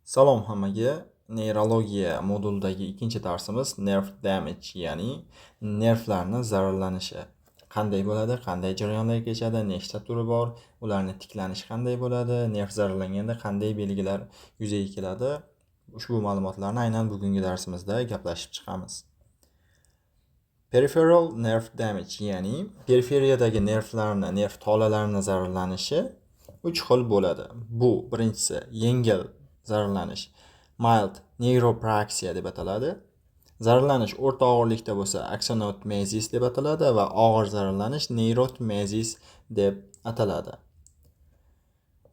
Salom hammaga. Neurologiya moduldagi ikkinchi darsimiz nerve damage, ya'ni nervlarning zararlanishi. Qanday bo'ladi, qanday jarayonlar kechadi, nechta turi bor, ularning tiklanishi qanday bo'ladi, nerv zararlanganda qanday belgilar yuzaga keladi. Ushbu ma'lumotlarni aynan bugungi darsimizda gaplashib chiqamiz. Peripheral nerve damage, ya'ni periferiyadagi nerv tolalarini zararlanishi 3 xil bo'ladi. Bu birinchisi yengil zararlanish, mild neuropraxia deb ataladi. Zararlanish o'rta og'irlikda bo'lsa axonotmezis deb ataladi va og'ir zararlanish neurotmezis deb ataladi.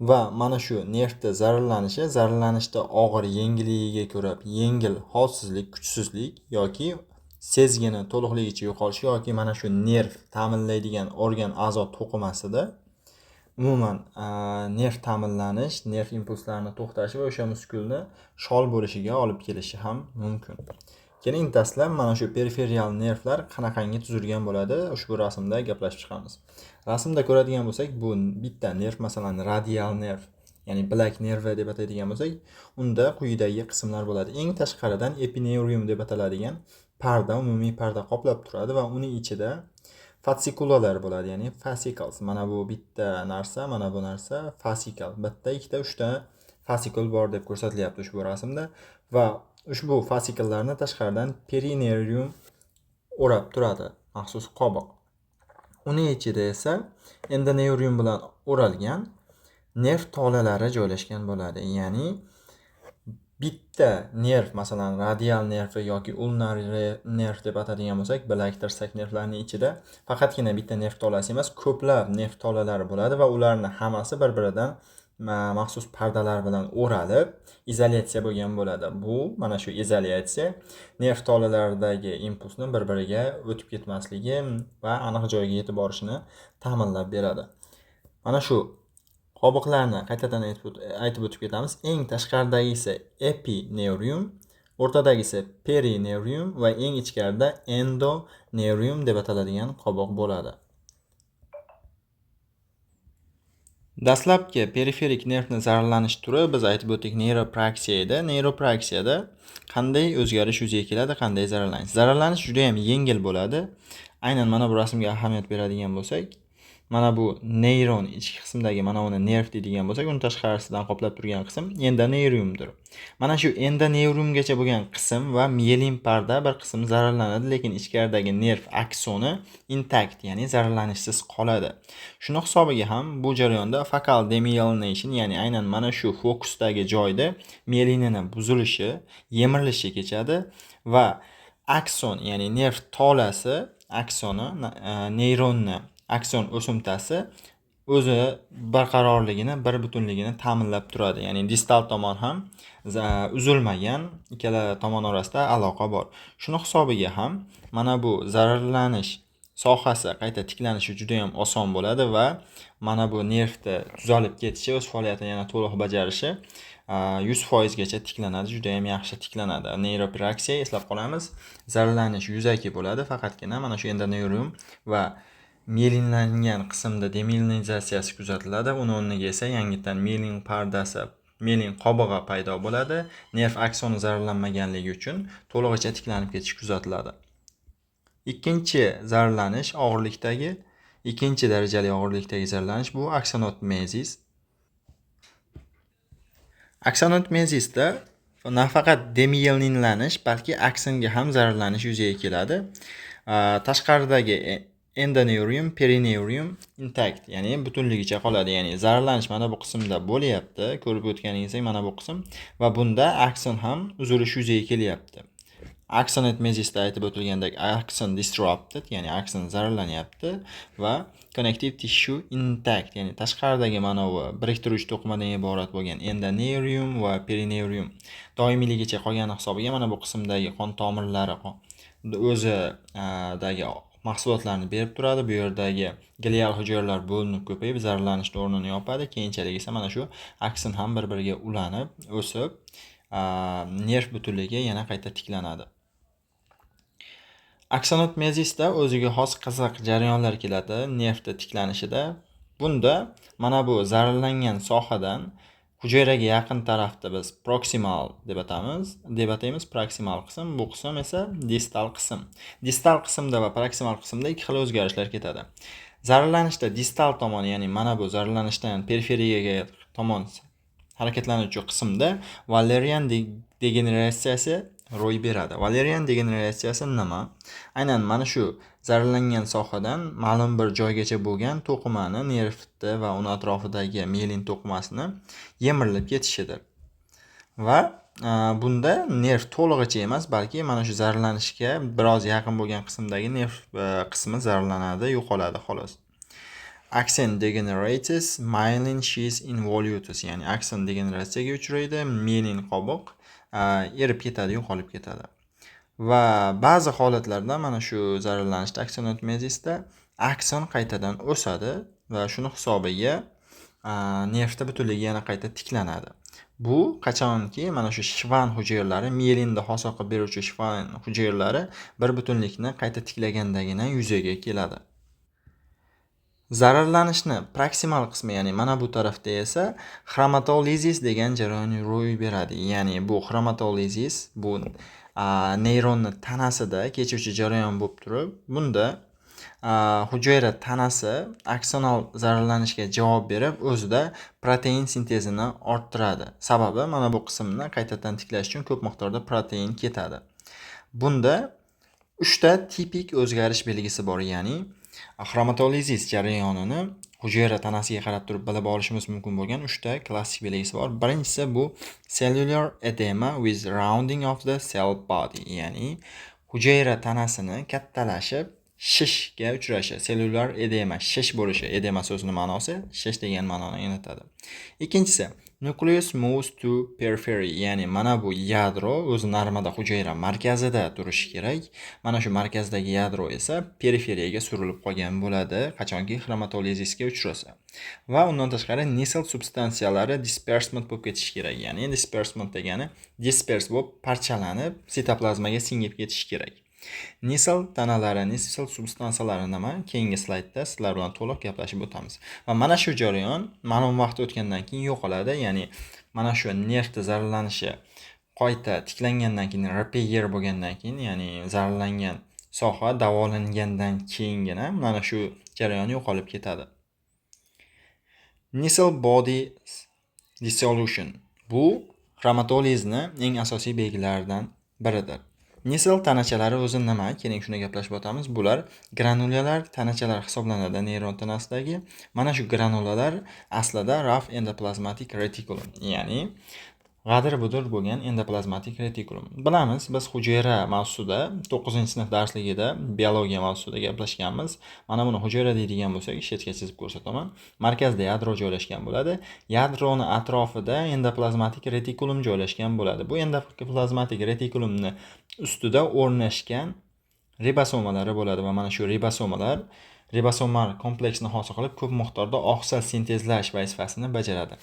Va mana shu nervda zararlanishda og'ir yengilligiga ko'ra yengil holsizlik, kuchsizlik yoki sezgini to'liqligicha yo'qolishi yoki mana shu nerv ta'minlaydigan organ a'zo to'qimasida umuman nerv ta'minlanish, nerv impulslarini to'xtashi va o'sha muskulni shol bo'lishiga olib kelishi ham mumkin. Keling, dastlab mana shu periferial nervlar qanaqangi tuzilgan bo'ladi, ushbu rasmda gaplashib chiqamiz. Rasmda ko'radigan bo'lsak, bu bitta nerv, masalan, radial nerv, ya'ni bilak nervi deb ataydigan bo'lsak, unda quyidagi qismlar bo'ladi. Eng tashqaridan epineurium deb ataladigan parda, umumiy parda qoplab turadi va uning ichida fascikulalar bo'ladi, ya'ni fascicles. Mana bu bitta narsa, mana bu narsa fascicle. Bitta, ikkita, uchta fascikul bor deb ko'rsatilyapti ushbu rasmda va ushbu fasciklarni tashqaridan perineurium o'rab turadi, maxsus qobiq. Uning ichida esa endoneurium bilan o'ralgan nerv tolalari joylashgan bo'ladi. Ya'ni bitta nerv, masalan, radial nervi yoki ulnar nerv deb atadigan bo'lsak, bilak tirsak nervlarining ichida faqatgina bitta nerv tolasi emas, ko'plab nerv tolalari bo'ladi va ularning hammasi bir-biridan maxsus pardalar bilan o'ralib, izolyatsiya bo'lgan bo'ladi. Bu mana shu izolyatsiya nerv tolalaridagi impulsni bir-biriga o'tib ketmasligi va aniq joyiga yetib borishini ta'minlab beradi. Mana shu qobiqlarni qaytadan aytib o'tib ketamiz. Eng tashqaridagisi epineurium, o'rtadagisi perineurium va eng ichkarida endoneurium deb ataladigan qobiq bo'ladi. Dastlabki periferik nervni zararlanish turi biz aytib o'tdik neuropraksiya edi. Neuropraksiyada qanday o'zgarish yuzaga keladi, qanday zararlanish? Zararlanish juda ham yengil bo'ladi. Aynan mana bu rasmga ahamiyat beradigan bo'lsak, mana bu neyron ichki qismidagi mana uni nerv deydigan bo'lsak, uni tashqarisidan qoplab turgan qism endoneuriumdir. Mana shu endoneuriumgacha bo'lgan qism va miyelin parda bir qism zararlanadi, lekin ichkaridagi nerv aksoni intakt, ya'ni zararlanishsiz qoladi. Shuni hisobiga ham bu jarayonda focal demyelination, ya'ni aynan mana shu fokusdagi joyda miyelinini buzilishi, yemirilishi kechadi va akson, ya'ni nerv tolasi aksoni, neyronni akson o'simtasi o'zi barqarorligini, bir butunligini ta'minlab turadi. Ya'ni distal tomon ham uzilmagan, ikkala tomon orasida aloqa bor. Shuni hisobiga ham mana bu zararlanish sohasi qayta tiklanishi juda ham oson bo'ladi va mana bu nervda tuzalib ketishi, o'z faoliyatini yana to'liq bajarishi 100% gacha tiklanadi, juda ham yaxshi tiklanadi. Neuropraksiya, eslab qolamiz, zararlanish yuzaki bo'ladi, faqatgina mana shu endoneurium va miyelinlangan qismda demyelinizatsiyasi kuzatiladi. Uning o'rniga esa yangidan miyelin pardasi, miyelin qobig'i paydo bo'ladi. Nerv aksoni zararlanmaganligi uchun to'lig'icha tiklanib ketish kuzatiladi. Ikkinchi zararlanish og'irlikdagi, ikkinchi darajali og'irlikdagi zararlanish bu axonotmezis. Axonotmezisda nafaqat demyelinlanish, balki aksonga ham zararlanish yuzaga keladi. Tashqaridagi endoneurium, perineurium intakt, ya'ni butunligicha qoladi. Ya'ni zararlanish mana bu qismda bo'lyapti, ko'rib o'tganingizdek mana bu qism va bunda akson ham uzilish yuzaga kelyapti. Axonotmezisda aytib o'tilgandek axon disrupted, ya'ni akson zararlanyapti va connective tissue intact, ya'ni tashqaridagi mana bu biriktiruvchi to'qimadan iborat bo'lgan endoneurium va perineurium doimiyligicha qolgani hisobiga mana bu qismdagi qon tomirlari o'zidagi mahsulotlarni berib turadi. Bu yerdagi glial hujayralar bo'linib ko'payib zararlanishning o'rnini yopadi. Keyinchalik esa mana shu akson ham bir-biriga ulanib, o'sib, nerv butunligi yana qayta tiklanadi. Axonotmezisda o'ziga xos qiziq jarayonlar keladi nervda tiklanishida. Bunda mana bu zararlangan sohadan hujayraga yaqin tarafda biz proksimal deb ataymiz proksimal qism, bu qism esa distal qism. Distal qismda va proksimal qismda ikki xil o'zgarishlar ketadi. Zararlanishda distal tomon, ya'ni mana bu zararlanishdan periferiyaga tomon harakatlanuvchi qismda Valerian degeneratsiyasi ro'y beradi. Valerian degeneratsiyasi nima? Aynan mana shu zararlangan sohadan ma'lum bir joygacha bo'lgan to'qimani, nervni va uni atrofidagi miyelin to'qimasini yemirilib ketishidir. Va bunda nerv to'lig'icha emas, balki mana shu zararlanishga biroz yaqin bo'lgan qismdagi nerv qismi zararlanadi, yo'qoladi xolos. Axon degenerates, myelin sheath involutus, ya'ni axon degeneratsiyaga uchraydi, miyelin qobiq erib ketadi, yo'qolib ketadi. Va ba'zi holatlarda mana shu zararlanishda aksonotomezisda akson qaytadan o'sadi va shuni hisobiga nervda butunligi yana qayta tiklanadi. Bu qachonki mana shu shvan hujayralari, miyelinda hosil qilib beruvchi shvan hujayralari bir butunlikni qayta tiklagandagina yuzaga keladi. Zararlanishni proksimal qismi, ya'ni mana bu tarafda esa xromatolizis degan jarayon ro'y beradi. Ya'ni bu xromatolizis bu neyronni tanasida kechuvchi jarayon bo'lib turib, bunda hujayra tanasi aksonal zararlanishga javob berib, o'zida protein sintezini orttiradi. Sababi mana bu qismni qaytadan tiklash uchun ko'p miqdorda protein ketadi. Bunda 3 ta tipik o'zgarish belgisi bor, ya'ni xromatolizis jarayonini hujayra tanasiga qarab turib bilib olishimiz mumkin bo'lgan 3 ta klassik belgisi bor. Birinchisi bu cellular edema with rounding of the cell body, ya'ni hujayra tanasini kattalashib shishga uchrashi. Cellular edema shish bo'lishi. Edema so'zining ma'nosi shish degan ma'noni anglatadi. Ikkinchisi nucleus moves to periphery, ya'ni mana bu yadro o'zi normada hujayra markazida turishi kerak. Mana shu markazdagi yadro esa periferiyaga surilib qolgan bo'ladi, qachonki xromatolizisga uchrasa. Va undan tashqari nisl substansiyalari disbursement bo'lib ketishi kerak. Ya'ni disbursement degani disperse bo'lib parchalanib sitoplazmaga singib ketishi kerak. Nisl tanalari, nisl substansiyalari nima? Keyingi slaydda sizlar bilan to'liq gaplashib o'tamiz. Va mana shu jarayon ma'lum vaqt o'tgandan keyin yo'qoladi, ya'ni mana shu nerv zararlanishi qayta tiklangandan keyin, repair bo'lgandan keyin, ya'ni zararlangan soha davolangandan keyingina mana shu jarayon yo'qolib ketadi. Nisl body dissolution bu xromatolizni eng asosiy belgilaridan biridir. Nisl tanachalari o'zi nima? Keling shuni gaplashib o'tamiz. Bular granulalar tanachalar hisoblanadi neyron tanasidagi. Mana shu granulalar aslida rough endoplazmatic reticulum, ya'ni g'adir-budir bo'lgan endoplazmatik retikulum. Bilamiz, biz hujayra mavzusida 9-sinf darsligida biologiya mavzusida gaplashganmiz. Mana buni hujayra deydigan bo'lsak, chetga chizib ko'rsataman. Markazda yadro joylashgan bo'ladi. Yadroni atrofida endoplazmatik retikulum joylashgan bo'ladi. Bu endoplazmatik retikulumni ustida o'rnashgan ribosomalari bo'ladi va mana shu ribosomal kompleksni hosil qilib ko'p miqdorda oqsil sintezlash vazifasini bajaradi.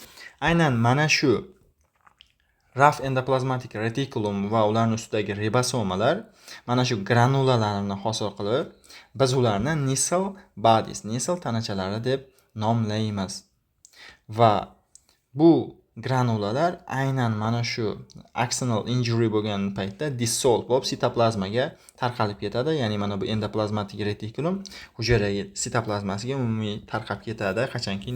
Aynan mana shu rough endoplazmatik reticulum va ularning ustidagi ribosomalar mana shu granulalarni hosil qilib, biz ularni nisl bodies, nisl tanachalari deb nomlaymiz. Va bu granulalar aynan mana shu axonal injury bo'lgan paytda dissolve bo'lib sitoplazmaga tarqalib ketadi. Ya'ni mana bu endoplazmatik retikulum hujayra sitoplazmasiga umumiy tarqab ketadi qachonki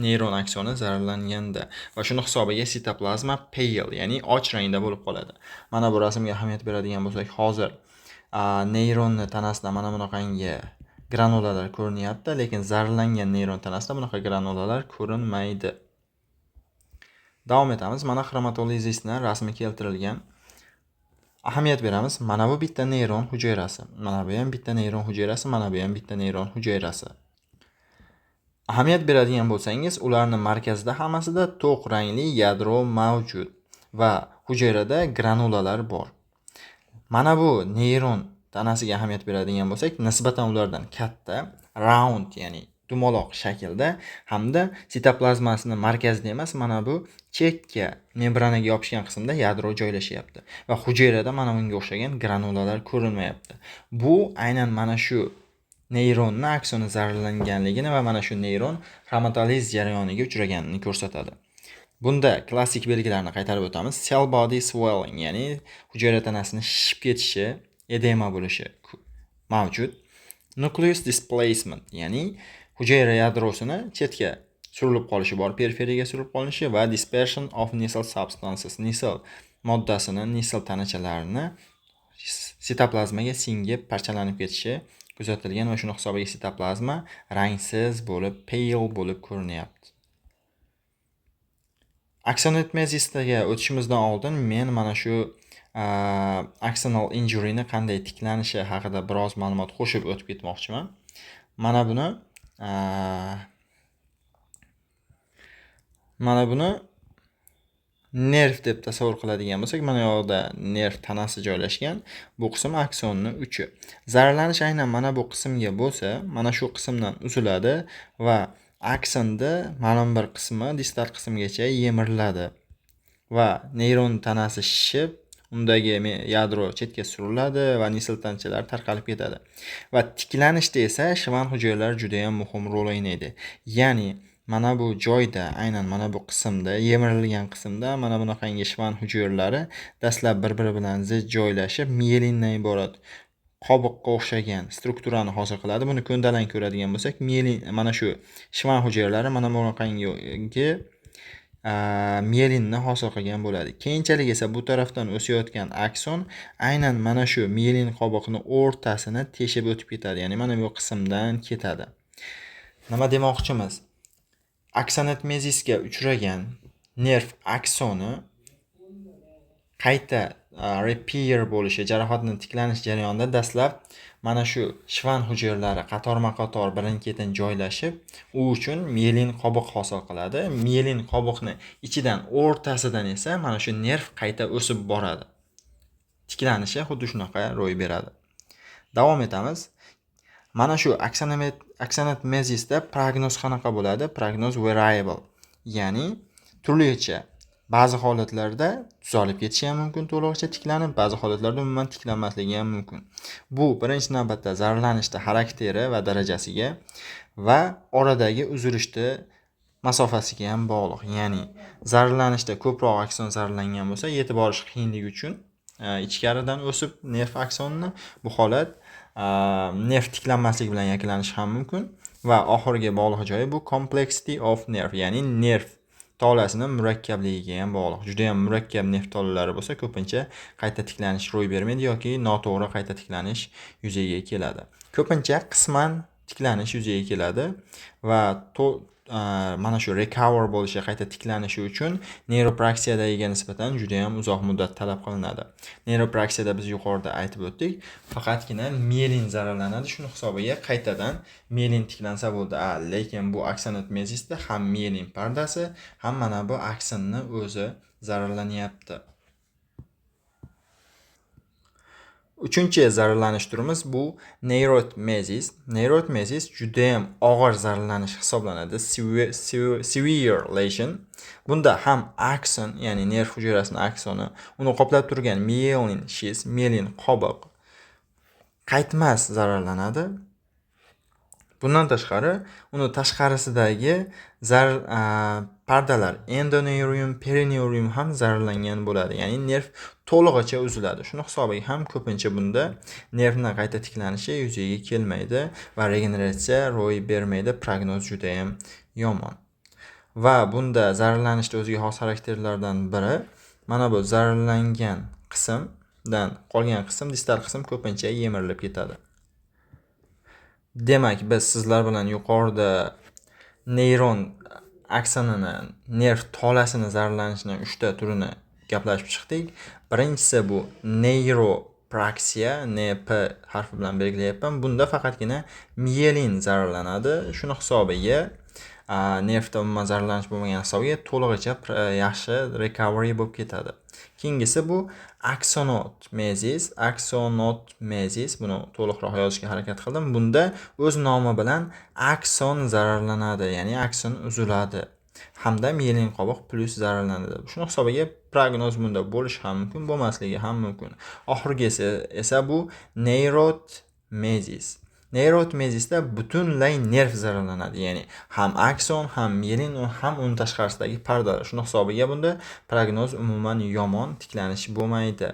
neyron aksoni zararlanganda. Va shuni hisobiga sitoplazma pale, ya'ni och rangda bo'lib qoladi. Mana bu rasmga ahamiyat beradigan bo'lsak, hozir neyronni tanasida mana bunaqangi granulalar ko'rinyapti, lekin zararlangan neyron tanasida bunaqa granulalar ko'rinmaydi. Davom etamiz. Mana xromatolizisning rasmi keltirilgan. Ahamiyat beramiz. Mana bu bitta neyron hujayrasi. Mana bu ham bitta neyron hujayrasi, mana bu ham bitta neyron hujayrasi. Ahamiyat beradigan bo'lsangiz, ularning markazida hammasida to'q rangli yadro mavjud va hujayrada granulalar bor. Mana bu neyron tanasiga ahamiyat beradigan bo'lsak, nisbatan ulardan katta, round, ya'ni dumaloq shaklda hamda sitoplazmasini markazida emas, mana bu chekka membranaga yopishgan qismda yadro joylashyapti va hujayrada mana bunga o'xshagan granulalar ko'rinmayapti. Bu aynan mana shu neyronning aksoni zararlanganligini va mana shu neyron xromatoliz jarayoniga uchraganini ko'rsatadi. Bunda klassik belgilarni qaytarib o'tamiz. Cell body swelling, ya'ni hujayra tanasini shishib ketishi, edema bo'lishi mavjud. Nucleus displacement, ya'ni hujayra yadrosini chetga surilib qolishi bor, periferiyaga surilib qolishi va dispersion of Nissl substances, Nissl moddasini, Nissl tanachalarini sitoplazmaga singib parchalanib ketishi kuzatilgan va shuni hisobiga sitoplazma rangsiz bo'lib, pale bo'lib ko'rinyapti. Aksonoidmezisga o'tishimizdan oldin men mana shu axonal injuryni qanday tiklanishi haqida biroz ma'lumot qo'shib o'tib ketmoqchiman. Mana buni nerv deb tasavvur qiladigan bo'lsak, mana bu yerda nerv tanasi joylashgan. Bu qism aksonning uchi. Zararlanish aynan mana bu qismga bo'lsa, mana shu qismdan uziladi va aksonda ma'lum bir qismi distal qismgacha yemiriladi va neyron tanasi shishib, undagi yadro chetga suriladi va Nissl tanachalar tarqalib ketadi. Va tiklanishda esa shivand hujayralari juda ham muhim rol o'ynaydi. Ya'ni mana bu joyda, aynan mana bu qismda, yemirilgan qismda mana bunaqangi shivand hujayralari dastlab bir-biri bilan zid joylashib, miyelindan iborat qobiqqa o'xshagan strukturani hosil qiladi. Buni ko'ndalang ko'radigan bo'lsak, miyelin mana shu shivand hujayralari mana bunaqangi miyelinni hosil qilgan bo'ladi. Keyinchalik esa bu tarafdan o'sayotgan akson aynan mana shu miyelin qobiqni o'rtasini teshib o'tib ketadi. Ya'ni mana bu qismdan ketadi. Nima demoqchimiz? Aksonoidmezisga uchragan nerv aksoni qayta repair bo'lishi, jarohatni tiklanish jarayonida dastlab mana shu shivand hujayralari qatorma-qator birin-ketin joylashib, u uchun miyelin qobiq hosil qiladi. Miyelin qobiqni ichidan, o'rtasidan esa mana shu nerv qayta o'sib boradi. Tiklanishi xuddi shunaqa ro'y beradi. Davom etamiz. Mana shu aksonoidmezisda prognoz qanaqa bo'ladi? Prognoz variable. Ya'ni turlicha. Ba'zi holatlarda tuzalib ketishi ham mumkin, to'lig'icha tiklanib, ba'zi holatlarda umuman tiklanmasligi ham mumkin. Bu birinchi navbatda zararlanishning xarakteri va darajasiga va oradagi uzilishni masofasiga ham bog'liq. Ya'ni zararlanishda ko'proq akson zararlangan bo'lsa, yetib borish qiyinligi uchun ichkaridan o'sib nerv aksonni, bu holat nerv tiklanmasligi bilan yakunlanishi ham mumkin va oxirgi bog'liq joyi bu complexity of nerve, ya'ni nerv tolasining murakkabligiga ham bog'liq. Juda ham murakkab nerv tolalari bo'lsa, ko'pincha qayta tiklanish ro'y bermaydi yoki noto'g'ri qayta tiklanish yuzaga keladi. Ko'pincha qisman tiklanish yuzaga keladi va mana shu recover bo'lishi, qayta tiklanishi uchun neyropraksiyadagiga nisbatan juda ham uzoq muddat talab qilinadi. Neyropraksiyada biz yuqorida aytib o'tdik, faqatgina miyelin zararlanadi, shuni hisobiga qaytadan miyelin tiklansa bo'ldi. Lekin bu aksonoidmezisda ham miyelin pardasi, ham mana bu aksonni o'zi zararlanyapti. Uchinchi zararlanish turimiz bu neyroidmezis. Neyroidmezis juda ham og'ir zararlanish hisoblanadi. Severe lesion. Bunda ham akson, ya'ni nerv hujayrasining aksoni, uni qoplab turgan miyelin sheath, miyelin qobiq qaytmas zararlanadi. Bundan tashqari, uni tashqarisidagi pardalar endoneurium, perineurium ham zararlangan bo'ladi. Ya'ni nerv to'lig'icha uziladi. Shuni hisobiga ham ko'pincha bunda nervning qayta tiklanishi yuzaga kelmaydi va regeneratsiya ro'y bermaydi. Prognoz juda ham yomon. Va bunda zararlanishning o'ziga xos xarakterlardan biri mana bu zararlangan qismdan qolgan qism, distal qism ko'pincha yemirilib ketadi. Demak, biz sizlar bilan yuqorida neyron aksonini, nerv tolasini zararlanishining 3 ta turini gaplashib chiqdik. Birinchisi bu neyropraksiya, NP harfi bilan belgilayapman. Bunda faqatgina miyelin zararlanadi. Shuni hisobiga nervda umuman zararlanish bo'lmagan hisobiga to'lig'icha yaxshi recovery bo'lib ketadi. Keyingisi bu aksonoidmezis. Buni to'liqroq yozishga harakat qildim. Bunda o'z nomi bilan akson zararlanadi, ya'ni akson uziladi. Hamda miyelin qobiq plus zararlanadi. Shuni hisobiga prognoz bunda bo'lishi ham mumkin, bo'lmasligi ham mumkin. Oxirgisi esa bu neyroidmezis. Neyrootmezisda butunlay nerv zararlanadi. Ya'ni ham akson, ham mielin, ham uni tashqarisidagi pardalar. Shuni hisobiga bunda prognoz umuman yomon, tiklanish bo'lmaydi.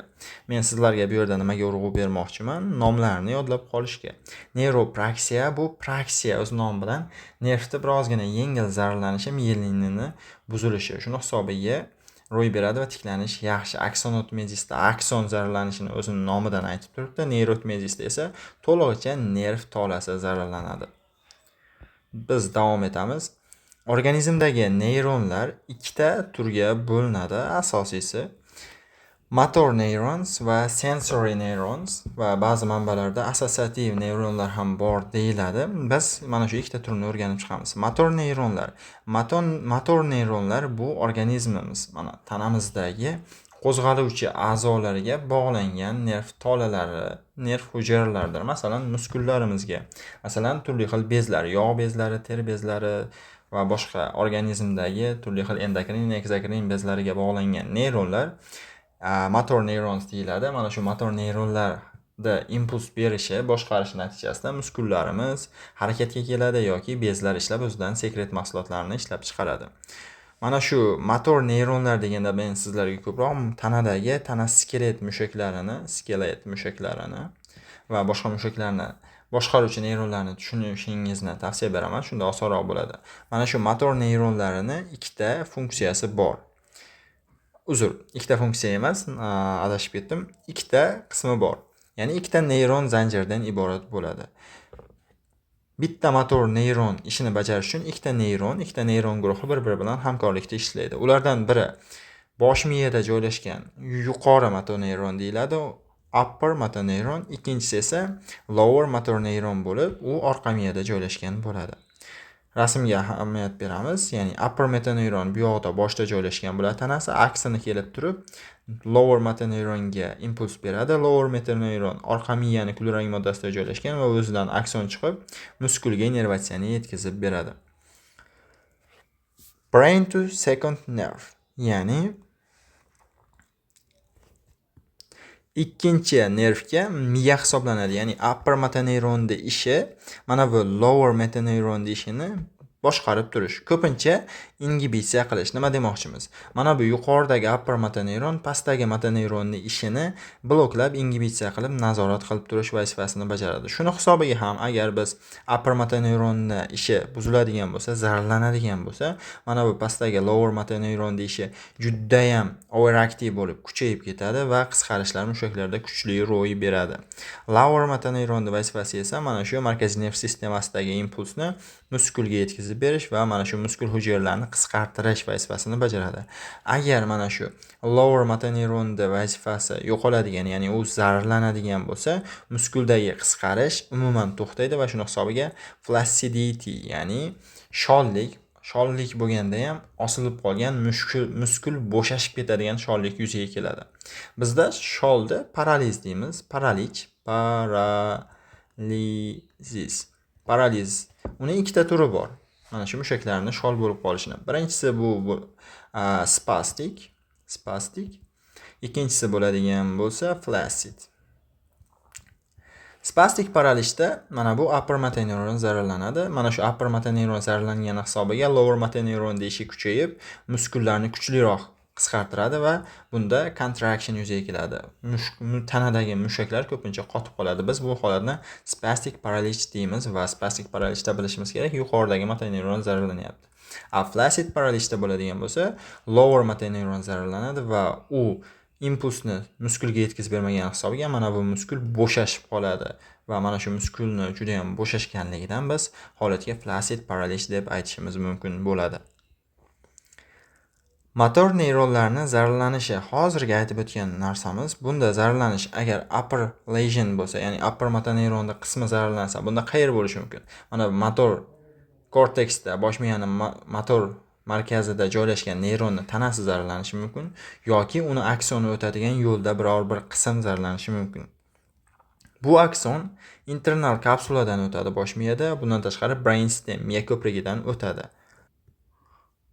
Men sizlarga bu yerda nimaga urg'u bermoqchiman? Nomlarni yodlab qolishga. Neyropraksiya bu praksiya o'z nomi bilan nervda birozgina yengil zararlanishi, mielinini buzilishi. Shuni hisobiga ro'y beradi va tiklanish yaxshi. Aksonotmezisda akson zararlanishini o'zining nomidan aytib turibdi. Neyrootmezisda esa to'lig'icha nerv tolasi zararlanadi. Biz davom etamiz. Organizmdagi neyronlar ikkita turga bo'linadi. Asosiysi motor neurons va sensory neurons va ba'zi manbalarda assosiativ neyronlar ham bor deyiladi. Biz mana shu ikkita turini o'rganib chiqamiz. Motor neyronlar. Motor neyronlar bu organizmimiz, mana tanamizdagi qo'zg'aluvchi a'zolariga bog'langan nerv tolalari, nerv hujayralaridir. Masalan, muskullarimizga, masalan, turli xil bezlar, yog' bezlari, teri bezlari va boshqa organizmdagi turli xil endokrin, ekzokrin bezlariga bog'langan neyronlar motor neurons deyiladi. Mana shu motor neyronlarda impuls berishi, boshqarishi natijasida muskullarimiz harakatga keladi yoki bezlar ishlab o'zidan sekret mahsulotlarini ishlab chiqaradi. Mana shu motor neyronlar deganda men sizlarga ko'proq tanadagi tana skelet mushaklarini va boshqa mushaklarni boshqaruvchi neyronlarni tushunishingizni tavsiya beraman. Shunda osonroq bo'ladi. Mana shu motor neyronlarini ikkita funksiyasi bor. Ikkita funksiya emas, adashib ketdim. Ikkita qismi bor. Ya'ni ikkita neyron zanjirdan iborat bo'ladi. Bitta motor neyron ishini bajarish uchun ikkita neyron guruhi bir-biri bilan hamkorlikda ishlaydi. Ulardan biri bosh miyada joylashgan yuqori motor neyron deyiladi, upper motor neyron, ikkinchisi esa lower motor neyron bo'lib, u orqa miyada joylashgan bo'ladi. Rasmga ahamiyat beramiz. Ya'ni upper motor neyron bu yoqda boshda joylashgan bo'ladi tanasi, aksini kelib turib lower motor neyronga impuls beradi. Lower motor neyron orqa miyani kulrang moddasida joylashgan va o'zidan akson chiqib muskulga innervatsiyani yetkazib beradi. Brain to second nerve, ya'ni ikkinchi nervga miya hisoblanadi. Ya'ni upper motor neyronning ishi mana bu lower motor neyronning ishini boshqarib turish. Ko'pincha ingibitsiya qilish. Nima demoqchimiz? Mana bu yuqoridagi upper motor neyron pastdagi motor neyronning ishini bloklab, ingibitsiya qilib, nazorat qilib turish vazifasini bajaradi. Shuni hisobiga ham agar biz upper motor neyronning ishi buziladigan bo'lsa, zararlanadigan bo'lsa, mana bu pastdagi lower motor neyronning ishi juda ham overactive bo'lib, kuchayib ketadi va qisqarishlar mushaklarda kuchli ro'y beradi. Lower motor neyronning vazifasi esa mana shu markaziy nerv sistemasidagi impulsni muskulga yetkazib berish va mana shu muskul hujayralarini qisqartirish vazifasini bajaradi. Agar mana shu lower motor neyronning vazifasi yo'qoladigan, ya'ni u zararlanadigan bo'lsa, muskuldagi qisqarish umuman to'xtaydi va shuni hisobiga flaccidity, ya'ni shollik bo'lganda ham osilib qolgan muskul bo'shashib ketadigan shollik yuzaga keladi. Bizda sholni paraliz deymiz. Paraliz. Uning ikkita turi bor. Mana shu mushaklarning shol bo'lib qolishini. Birinchisi bu spastik. Ikkinchisi bo'ladigan bo'lsa flaccid. Spastik paralizda mana bu upper motor neyron zararlanadi. Mana shu upper motor neyron zararlangani hisobiga lower motor neyron ishi kuchayib, muskullarni kuchliroq qisqartiradi va bunda contraction yuzaga keladi. Tanadagi mushaklar ko'pincha qotib qoladi. Biz bu holatni spastic paralysis deymiz va spastic paralizda bilishimiz kerak, yuqoridagi motor neyron zararlanyapti. Flaccid paralizda bo'ladigan bo'lsa, lower motor neyron zararlanadi va u impulsni muskulga yetkazib bermagan hisobiga mana bu muskul bo'shashib qoladi va mana shu muskulni juda ham bo'shashganligidan biz holatga flaccid paraliz deb aytishimiz mumkin bo'ladi. Motor neyronlarning zararlanishi hozirga aytib o'tgan narsamiz. Bunda zararlanish agar upper lesion bo'lsa, ya'ni upper motor neyronning qismi zararlansa, bunda qayer bo'lishi mumkin? Mana motor korteksda, bosh miyaning motor markazida joylashgan neyronning tanasi zararlanishi mumkin yoki uni aksoni o'tadigan yo'lda biror bir qism zararlanishi mumkin. Bu akson internal kapsuladan o'tadi bosh miyada, bundan tashqari brainstem, miya ko'prigidan o'tadi.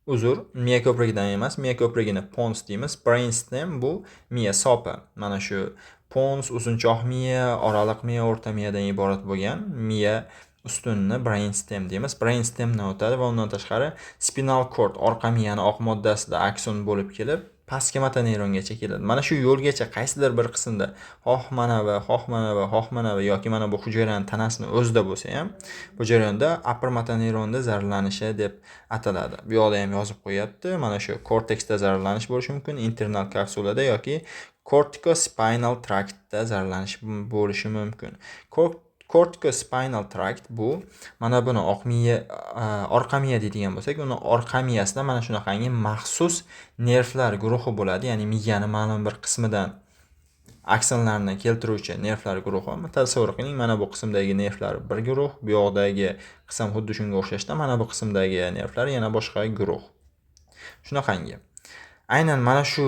Uzr, miya ko'prigidan emas, miya ko'prigini pons deymiz. Brainstem bu miya sopi. Mana shu pons, uzunchoq miya, oraliq miya, o'rta miyadan iborat bo'lgan miya ustunni brainstem deymiz. Brainstemdan o'tadi va undan tashqari spinal cord, orqa miyani oq moddasida akson bo'lib kelib, pastki motoneyrongacha keladi. Mana shu yo'lgacha qaysidir bir qismda xoh mana va yoki mana bu hujayraning tanasini o'zida bo'lsa ham, bu jarayonda upper motoneyronda zararlanishi deb ataladi. Bu yoqda ham yozib qo'yapti. Mana shu korteksda zararlanish bo'lishi mumkin, internal kapsulada yoki corticospinal tractda zararlanish bo'lishi mumkin. Corticospinal tract bu mana buni oq miya, orqa miya deydigan bo'lsak, uni orqa miyasida mana shunaqangi maxsus nervlar guruhi bo'ladi, ya'ni miyani ma'lum bir qismidan aksonlarni keltiruvchi nervlar guruhi. Tasavvur qiling, mana bu qismdagi nervlar bir guruh, bu yoqdagi qism xuddi shunga o'xshashda, mana bu qismdagi nervlar yana boshqa guruh. Shunaqangi. Aynan mana shu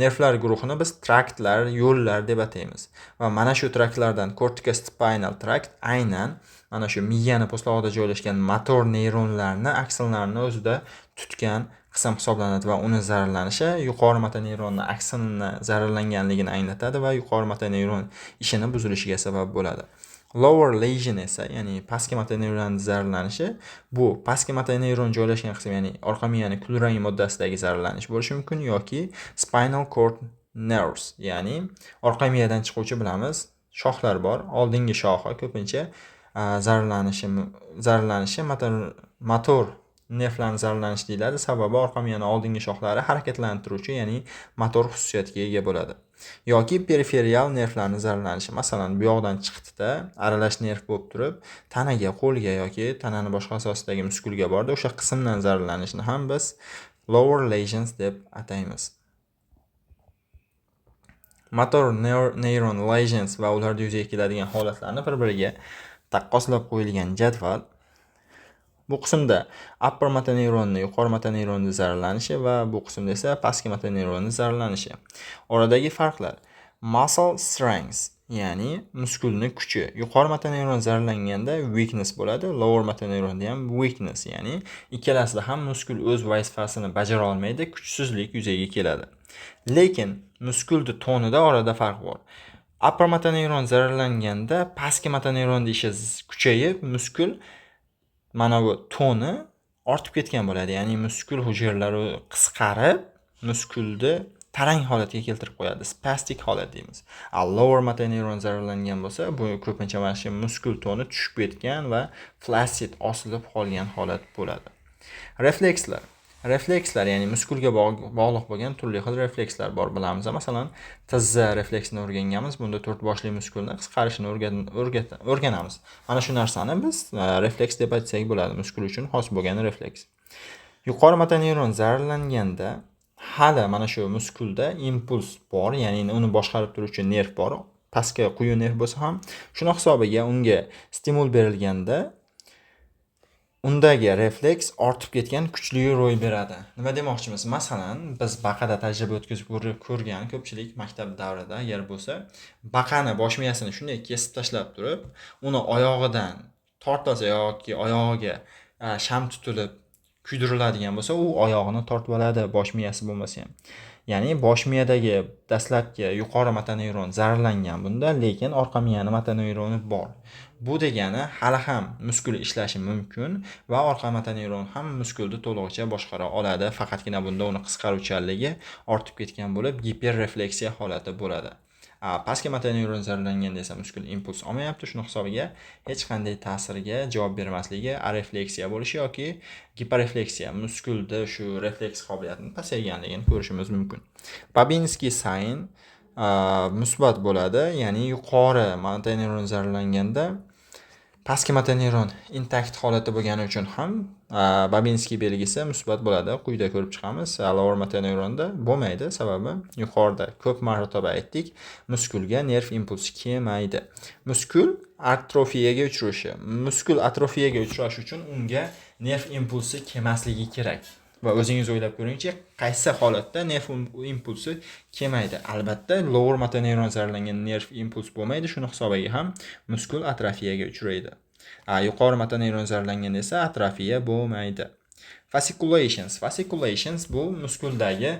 nervlar guruhini biz traktlar, yo'llar deb ataymiz. Va mana shu traktlardan corticospinal tract aynan mana shu miyani po'stlog'ida joylashgan motor neyronlarni, aksonlarni o'zida tutgan qism hisoblanadi va uni zararlanishi yuqori motoneyronning aksonini zararlanganligini anglatadi va yuqori motoneyron ishini buzilishiga sabab bo'ladi. Lower lesion esa, ya'ni pastki motoneyronning zararlanishi, bu pastki motoneyron joylashgan qism, ya'ni orqa miyaning kulrang moddasidagi zararlanish bo'lishi mumkin yoki spinal cord nerves, ya'ni orqa miyadan chiquvchi bilamiz, shoxlar bor. Oldingi shoxi ko'pincha zararlanishi motor nervlarning zararlanishi deyiladi. Sababi orqa miyaning oldingi shoxlari harakatlantiruvchi, ya'ni motor xususiyatga ega bo'ladi. Yoki periferial nervlarning zararlanishi, masalan, bu yoqdan chiqdida aralash nerv bo'lib turib, tanaga, qo'lga yoki tananing boshqa asosidagi muskulga bordi, o'sha qismdan zararlanishni ham biz lower lesions deb ataymiz. Motor neuron lesions va ularda yuzaga keladigan holatlarni bir-biriga taqqoslab qo'yilgan jadval. Bu qismda upper motoneyronning, yuqori motoneyronning zararlanishi va bu qismda esa pastki motoneyronning zararlanishi. Oradagi farqlar: muscle strength, ya'ni muskulning kuchi. Yuqori motoneyron zararlanganda weakness bo'ladi, lower motoneyronda ham weakness, ya'ni ikkalasida ham muskul o'z vazifasini bajara olmaydi, kuchsizlik yuzaga keladi. Lekin muskulning tonida orada farq bor. Upper motoneyron zararlanganda pastki motoneyronning ishi kuchayib, muskul mana bu toni ortib ketgan bo'ladi, ya'ni muskul hujayralari qisqarib, muskulni tarang holatga keltirib qo'yadi. Spastik holat deymiz. Lower motoneyron zararlangan bo'lsa, bu ko'pincha mana shu muskul toni tushib ketgan va flaccid, osilib qolgan holat bo'ladi. Reflekslar, ya'ni muskulga bog'liq bo'lgan turli xil reflekslar bor, bilamiz. Masalan, tizza refleksini o'rganganmiz. Bunda 4 boshli muskulni qisqarishini o'rganamiz. Mana shu narsani biz refleks deb aytsak bo'ladi, muskul uchun xos bo'lgan refleks. Yuqori motoneyron zararlanganda hali mana shu muskulda impuls bor, ya'ni uni boshqarib turuvchi nerv bor. Pastga quyi nerv bo'lsa ham, shuni hisobiga unga stimul berilganda undagi refleks ortib ketgan, kuchli ro'y beradi. Nima demoqchimiz? Masalan, biz baqada tajriba o'tkazib ko'rgan ko'pchilik maktab davrida agar bo'lsa, baqani bosh miyasini shunday kesib tashlab turib, uni oyog'idan tortasa yoki oyog'iga sham tutilib kuydiriladigan bo'lsa, u oyog'ini tortib oladi, bosh miyasi bo'lmasa ham. Ya'ni bosh miyadagi dastlabki yuqori motoneyron zararlangan bunda, lekin orqa miyaning motoneyroni bor. Bu degani hali ham muskul ishlashi mumkin va orqa motoneyron ham muskulni to'lig'icha boshqara oladi, faqatgina bunda uni qisqaruvchanligi ortib ketgan bo'lib, giperrefleksiya holati bo'ladi. Pastki motoneyron zararlanganda esa muskul impuls olmayapti, shuni hisobiga hech qanday ta'sirga javob bermasligi arefleksiya bo'lishi yoki giperrefleksiya, muskulda shu refleks qobiliyatining pasayganligini ko'rishimiz mumkin. Babinskiy sign musbat bo'ladi, ya'ni yuqori motoneyron zararlanganda pastki motoneyron intakt holatda bo'lgani uchun ham Babinskiy belgisi musbat bo'ladi. Quyida ko'rib chiqamiz. Lower motoneyronda bo'lmaydi, sababi yuqorida ko'p marotaba aytdik, muskulga nerv impulsi kelmaydi. Muskul atrofiyaga uchrashi uchun unga nerv impulsi kelmasligi kerak. Va o'zingiz o'ylab ko'ringchi, qaysi holatda nerv impulsi kelmaydi? Albatta, lower motoneyron zararlangan nerv impuls bo'lmaydi, shuni hisobiga ham muskul atrofiyaga uchraydi. Yuqori motoneyron zararlanganda esa atrofiya bo'lmaydi. Fasciculations bu muskuldagi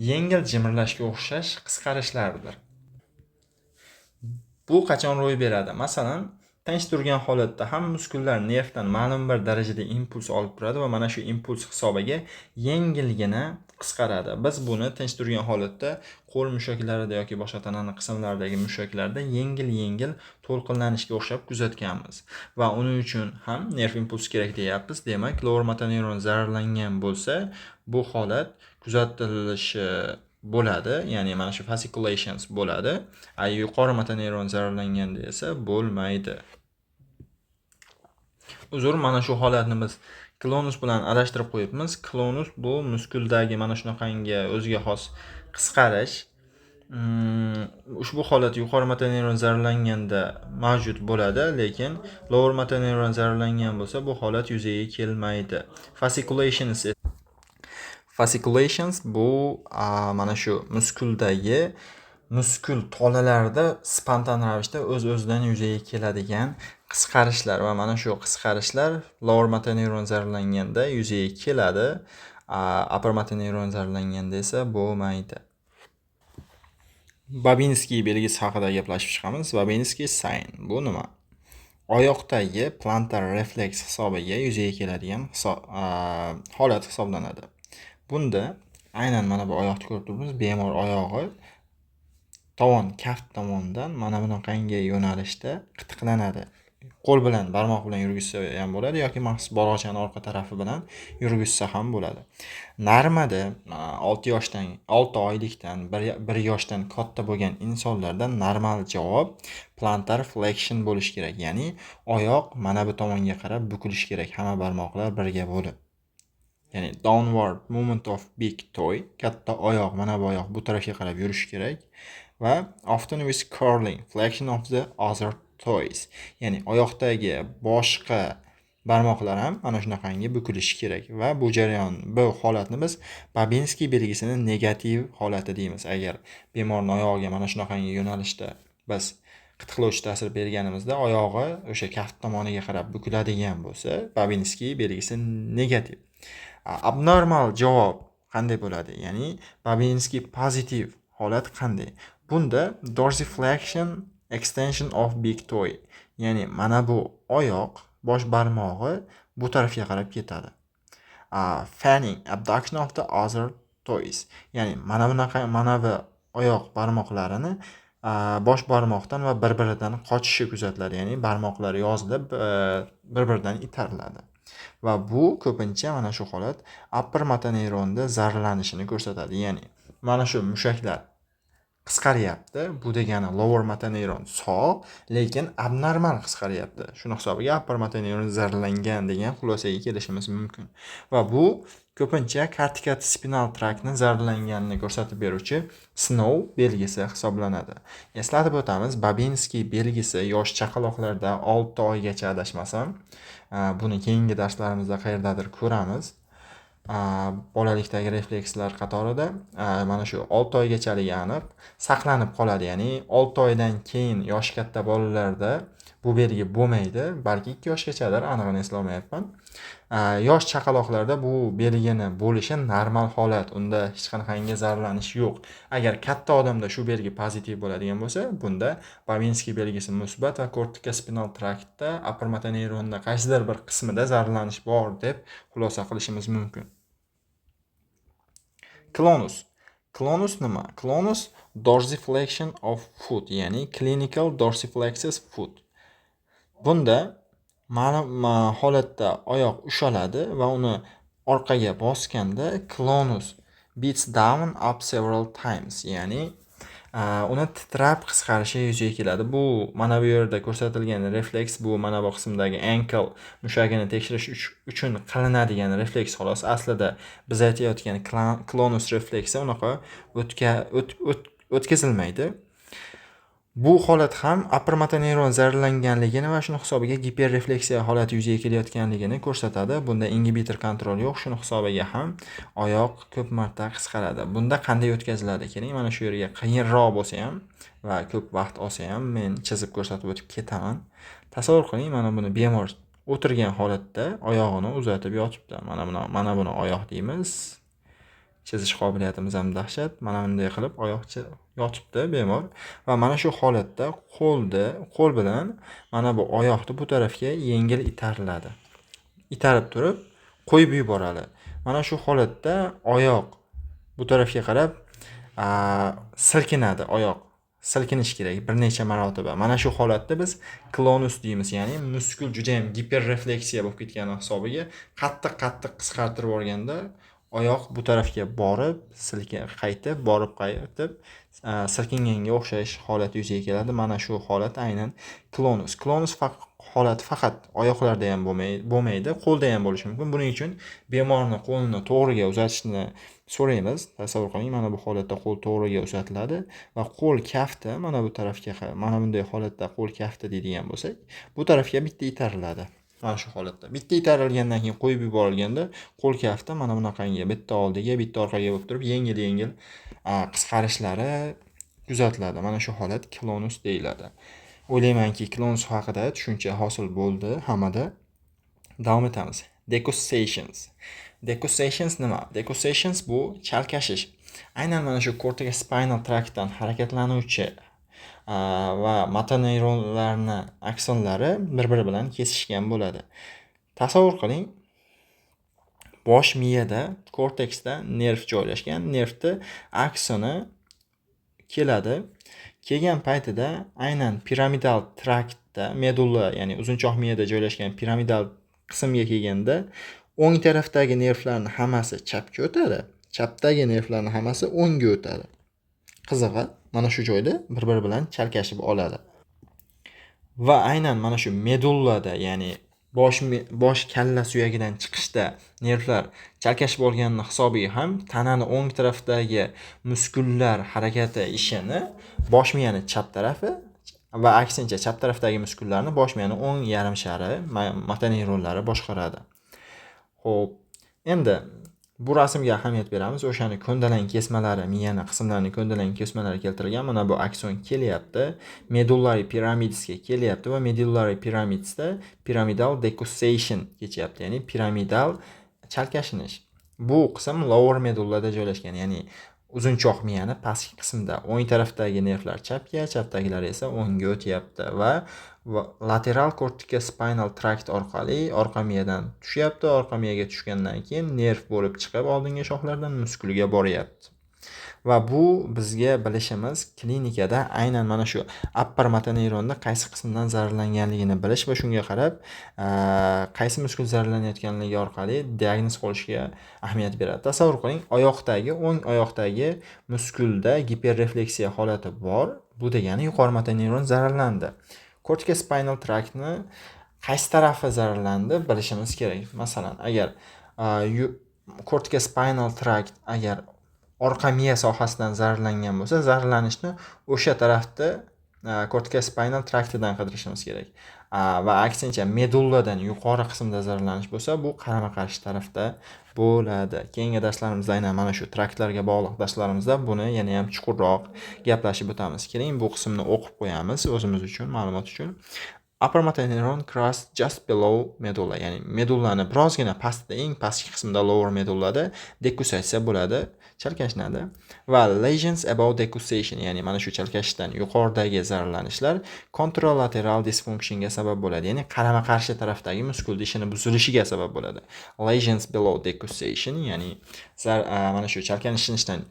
yengil jimirlashga o'xshash qisqarishlardir. Bu qachon ro'y beradi? Masalan, tinch turgan holatda ham muskullar nervdan ma'lum bir darajada impuls olib turadi va mana shu impuls hisobiga yengilgina qisqaradi. Biz buni tinch turgan holatda qo'l mushaklarida yoki boshqa tananing qismlaridagi mushaklarda yengil to'lqinlanishga o'xshab kuzatganmiz va uning uchun ham nerv impulsi kerak deyapmiz. Demak, lower motor neyron zararlangan bo'lsa, bu holat kuzatilishi bo'ladi, ya'ni mana shu fasciculations bo'ladi. Yuqori motor neyron zararlanganda esa bo'lmaydi. Uzr, mana shu holatni biz klonus bilan adashtirib qo'yibmiz. Klonus bu muskuldagi mana shunaqangi o'ziga xos qisqarish. Ushbu holat yuqori motor neyron zararlanganda mavjud bo'ladi, lekin lower motor neyron zararlangan bo'lsa, bu holat yuzaga kelmaydi. Fasciculations bu mana shu muskuldagi muskul tolalarida spontan ravishda o'z-o'zidan yuzaga keladigan qisqarishlar va mana shu qisqarishlar lower motor neyron zararlanganda yuzaga keladi, upper motor neyron zararlanganda esa bo'lmaydi. Babinskiy belgisi haqida gaplashib chiqamiz. Babinskiy sign bu nima? Oyoqdagi plantar refleks hisobiga yuzaga keladigan holat hisoblanadi. Bunda aynan mana bu oyoqni ko'rib turibmiz. Bemor oyog'i tovon kaft tomonidan mana bunaqangi yo'nalishda qitiqlanadi. Qo'l bilan, barmoq bilan yurgizsa ham bo'ladi yoki maxsus bog'ochani orqa tarafi bilan yurgizsa ham bo'ladi. Normada 6 oylikdan 1 yoshdan katta bo'lgan insonlarda normal javob plantar flexion bo'lish kerak. Ya'ni oyoq mana bu tomonga qarab bukilish kerak, hamma barmoqlar birga bo'lib. Ya'ni downward movement of big toe, katta oyoq, mana bu oyoq bu tarafga qarab yurishi kerak va often with curling flexion of the other toes. Ya'ni oyoqdagi boshqa barmoqlar ham mana shunaqangi bukilishi kerak va bu jarayon, bu holatni biz Babinskiy belgisining negativ holati deymiz. Agar bemorning oyog'iga mana shunaqangi yo'nalishda biz qitiqlovchi ta'sir berganimizda oyog'i o'sha kaft tomoniga qarab bukiladigan bo'lsa, Babinskiy belgisi negativ. Abnormal javob qanday bo'ladi? Ya'ni Babinskiy pozitiv holat qanday? Bunda dorsiflexion extension of big toe, ya'ni mana bu oyoq bosh barmog'i bu tarafga qarab ketadi. Fanning abduction of the other toes, ya'ni mana bu oyoq barmoqlarini bosh barmoqdan va bir-biridan qochishi kuzatiladi, ya'ni barmoqlar yozilib bir-biridan itariladi. Va bu ko'pincha mana shu holat upper motor neyronda zararlanishini ko'rsatadi. Ya'ni mana shu mushaklar qisqaryapti. Bu degani lower motor neyron sog', lekin abnormal qisqaryapti. Shuni hisobiga upper motor neyron zararlangan degan xulosaga kelishimiz mumkin. Va bu ko'pincha kortikoid spinal traktni zararlanganini ko'rsatib beruvchi Snow belgisi hisoblanadi. Eslatib o'tamiz, Babinskiy belgisi yosh chaqaloqlarda 6 oygacha adashmasam, buni keyingi darslarimizda qayerdadir ko'ramiz. Bolalikdagi reflekslar qatorida mana shu 6 oygachalig'i aniq saqlanib qoladi. Ya'ni 6 oydan keyin yosh katta bolalarda bu belgi bo'lmaydi, balki 2 yoshgachadir, aniqini eslolmayapman. Yosh chaqaloqlarda bu belgini bo'lishi normal holat, unda hech qanaqangi zararlanish yo'q. Agar katta odamda shu belgi pozitiv bo'ladigan bo'lsa, bunda Babinskiy belgisi musbat va kortikospinal traktda upper motor neyronda qaysidir bir qismida zararlanish bor deb xulosa qilishimiz mumkin. Klonus nima? Klonus dorsiflexion of foot, ya'ni clinical dorsiflexus foot. Bunda ma'lum holatda oyoq ushaladi va uni orqaga bosganda klonus beats down up several times, ya'ni uni titrab qisqarishi yuzaga keladi. Bu mana bu yerda ko'rsatilgan refleks, bu mana bu qismdagi ankle mushagini tekshirish uchun qilinadigan refleks xolos. Aslida biz aytayotgan klonus refleksi unaqa o'tkazilmaydi. Bu holat ham upper motor neyron zararlanganligini va shuni hisobiga giperrefleksiya holati yuzaga kelayotganligini ko'rsatadi. Bunda inhibitor kontrol yo'q, shuni hisobiga ham oyoq ko'p marta qisqaradi. Bunda qanday o'tkaziladi? Keling, mana shu yerga qiyinroq bo'lsa ham va ko'p vaqt olsa ham men chizib ko'rsatib o'tib ketaman. Tasavvur qiling, mana buni bemor o'tirgan holatda oyog'ini uzatib yotibdi. Mana buni oyoq deymiz. Chizish qobiliyatimiz ham dahshat. Mana bunday qilib oyoqcha yotibdi bemor va mana shu holatda qo'l bilan mana bu oyoqni bu tarafga yengil itariladi. Itarib turib qo'yib yuboradi. Mana shu holatda oyoq bu tarafga qarab silkinadi. Oyoq silkinish kerak bir necha marotaba. Mana shu holatda biz klonus deymiz, ya'ni muskul juda ham giperrefleksiya bo'lib ketgani hisobiga qattiq qisqartirib yuborganda oyoq bu tarafga borib qaytib silkinganga o'xshash holat yuzaga keladi. Mana shu holat aynan klonus. Klonus holati faqat oyoqlarda ham bo'lmaydi, qo'lda ham bo'lishi mumkin. Buning uchun bemorni qo'lini to'g'riga uzatishni so'raymiz. Tasavvur qiling, mana bu holatda qo'l to'g'riga uzatiladi va qo'l kafti mana bu tarafga, mana bunday holatda qo'l kafti deydigan bo'lsak, bu tarafga bitta itariladi. Mana shu holatda bitta itarilgandan keyin qo'yib yuborilganda qo'l kafti mana bunaqangi bitta oldiga, bitta orqaga bo'lib turib, yengil qisqarishlari kuzatiladi. Mana shu holat klonus deyiladi. O'ylaymanki, klonus haqida tushuncha hosil bo'ldi hammada. Davom etamiz. Decussations. Decussations nima? Decussations bu chalkashish. Aynan mana shu cortex spinal tractdan harakatlanuvchi va motoneyronlarni aksonlari bir-biri bilan kesishgan bo'ladi. Tasavvur qiling, bosh miyada, korteksda nerv joylashgan. Nervni aksoni keladi. Kelgan paytida aynan piramidal traktda, medulla, ya'ni uzunchoq miyada joylashgan piramidal qismga kelganda o'ng tarafdagi nervlarning hammasi chapga o'tadi, chapdagi nervlarning hammasi o'ngga o'tadi. Qizig'i, mana shu joyda bir-biri bilan chalkashib oladi. Va aynan mana shu medullada, ya'ni bosh kalla suyagidan chiqishda nervlar chalkashib olganini hisobiga ham tanani o'ng tarafdagi muskullar harakati ishini bosh miyani chap tarafi va aksincha chap tarafdagi muskullarni bosh miyani o'ng yarim shari motoneyronlari boshqaradi. Xo'p, endi bu rasmga ahamiyat beramiz. O'shani ko'ndalang kesmalari, miyani qismlarini ko'ndalang kesmalari keltirilgan. Mana bu akson kelyapti, medullary pyramidsga kelyapti va medullary pyramidsda pyramidal decussation kechyapti, ya'ni piramidal chalkashinish. Bu qism lower medullada joylashgan, ya'ni uzunchoq miyani pastki qismida. O'ng tarafdagi nervlar chapga, chapdagilar esa o'ngga o'tyapti va lateral corticospinal tract orqali orqa miyadan tushyapti. Orqa miyaga tushgandan keyin nerv bo'lib chiqib oldingi shoxlardan muskulga boryapti. Va bu bizga bilishimiz klinikada aynan mana shu upper motoneyronda qaysi qismdan zararlanganligini bilish va shunga qarab qaysi muskul zararlanayotganligi orqali diagnoz qo'yishga ahamiyat beradi. Tasavvur qiling, o'ng oyoqdagi muskulda giperrefleksiya holati bor. Bu degani yuqori motoneyron zararlandi. Corticospinal tractni qaysi tarafi zararlandi bilishimiz kerak. Masalan, agar corticospinal tract agar orqa miya sohasidan zararlangan bo'lsa, zararlanishni o'sha tarafda corticospinal tractdan qidirishimiz kerak. Va aksincha medulladan yuqori qismda zararlanish bo'lsa, bu qarama-qarshi tarafda bo'ladi. Keyingi darslarimizda aynan mana shu traktlarga bog'liq darslarimizda buni yana ham chuqurroq gaplashib o'tamiz. Keling, bu qismni o'qib qo'yamiz o'zimiz uchun, ma'lumot uchun. Upper motoneuron crust just below medulla, ya'ni medullani birozgina pastda, eng pastki qismda lower medullada decussasiya bo'ladi, chalkashinadi va lesions above decussation, ya'ni mana shu chalkashishdan yuqoridagi zararlanishlar contralateral dysfunctionga sabab bo'ladi, ya'ni qarama-qarshi tarafdagi muskulni ishini buzilishiga sabab bo'ladi. Lesions below decussation, ya'ni mana shu chalkanishdan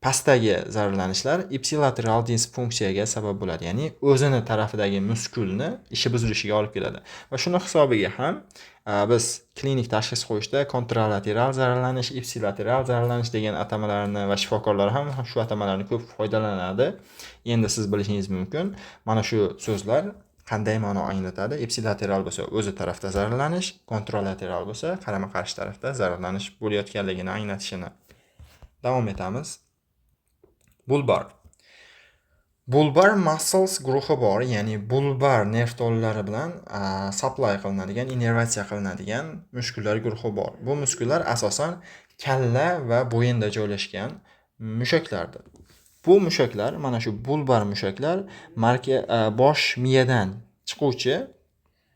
pastdagi zararlanishlar ipsilateral disfunksiyaga sabab bo'ladi, ya'ni o'zini tarafidagi muskulni ishi buzilishiga olib keladi. Va shuni hisobiga ham biz klinik tashxis qo'yishda kontralateral zararlanish, ipsilateral zararlanish degan atamalarni va shifokorlar ham shu atamalarni ko'p foydalanadi. Endi siz bilishingiz mumkin, mana shu so'zlar qanday ma'no anglatadi? Ipsilateral bo'lsa o'zi tarafda zararlanish, kontralateral bo'lsa qarama-qarshi tarafda zararlanish bo'layotganligini anglatishini. Davom etamiz. Bulbar muscles guruhi bor, ya'ni bulbar nerv tolalari bilan supply qilinadigan, innervatsiya qilinadigan muskullar guruhi bor. Bu muskullar asosan kalla va bo'yinda joylashgan mushaklardir. Bu mushaklar, mana shu bulbar mushaklar bosh miyadan chiquvchi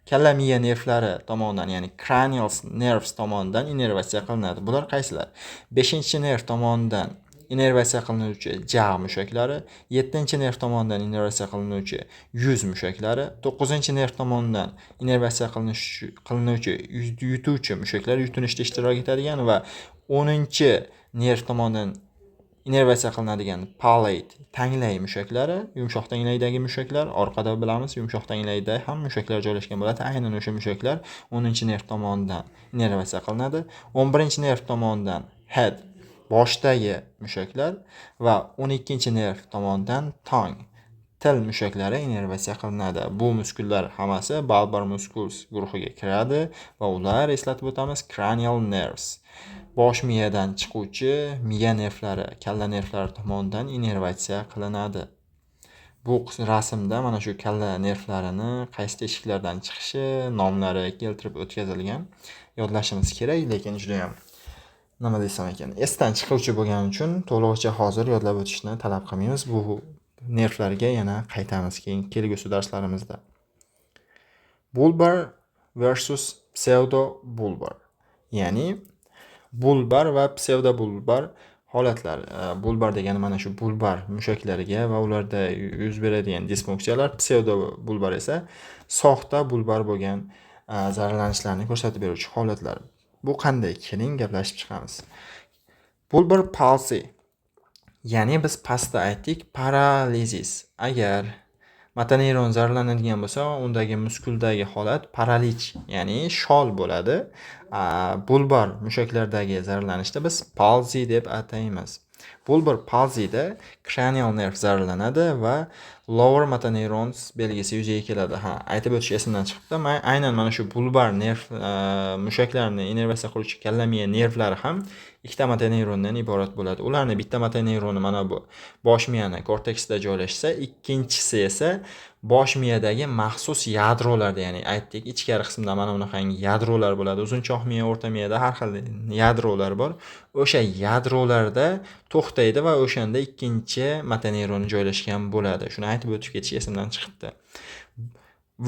kalla miya nervlari tomonidan, ya'ni cranial nerves tomonidan innervatsiya qilinadi. Bular qaysilar? 5-nerv tomonidan innervatsiya qilinuvchi jag' mushaklari, 7-nerv tomonidan innervatsiya qilinuvchi yuz mushaklari, 9-nerv tomonidan innervatsiya qilinuvchi yutuvchi mushaklar, yutunishda ishtirok etadigan va 10-nerv tomonidan innervatsiya qilinadigan palate, tanglay mushaklari, yumshoq tanglaydagi mushaklar, orqada bilamiz, yumshoq tanglayda ham mushaklar joylashgan bo'ladi. Aynan o'sha mushaklar 10-nerv tomonidan innervatsiya qilinadi. 11-nerv tomonidan head, boshdagi mushaklar va 12-nerv tomonidan tongue, til mushaklari innervatsiya qilinadi. Bu muskullar hammasi bulbar muscles guruhiga kiradi va ular, eslatib o'tamiz, cranial nerves. Bosh miyadan chiquvchi miya nervlari, kalla nervlari tomonidan innervatsiya qilinadi. Bu rasmda mana shu kalla nervlarini qaysi teshiklardan chiqishi, nomlari keltirib o'tkazilgan. Yodlashimiz kerak, lekin juda ham nima desam ekan, esdan chiquvchi bo'lgani uchun to'lig'icha hozir yodlab o'tishni talab qilmaymiz. Bu nervlarga yana qaytamiz kelgusi darslarimizda. Bulbar versus pseudo bulbar. Ya'ni bulbar va pseudo bulbar holatlar. Bulbar degani mana shu bulbar mushaklariga va ularda yuz beradigan disfunksiyalar, pseudo bulbar esa soxta bulbar bo'lgan zararlanishlarni ko'rsatib beruvchi holatlar. Bu qanday? Keling gaplashib chiqamiz. Bulbar palsy, ya'ni biz pastda aytdik, paralizis. Agar motoneyron zararlanadigan bo'lsa, undagi muskuldagi holat paralich, ya'ni shol bo'ladi. Bulbar mushaklardagi zararlanishda biz palsy deb ataymiz. Bulbar palsyda cranial nerv zararlanadi va lower motoneurons belgisi yuzaga keladi. Aytib o'tish esimdan chiqibdi. Aynan mana shu bulbar nerv mushaklarni innervatsiya qiluvchi kalla miya nervlari ham ikkita motoneyrondan iborat bo'ladi. Ularni bitta motoneyroni mana bu bosh miyani korteksida joylashsa, ikkinchisi esa bosh miyadagi maxsus yadrolarda, ya'ni aytdik, ichkari qismida mana bunaqangi yadrolar bo'ladi. Uzunchoq miya, o'rta miyada har xil yadrolar bor. O'sha yadrolarda to'xtaydi va o'shanda ikkinchi motoneyron joylashgan bo'ladi. Shuni aytib o'tib ketish esimdan chiqibdi.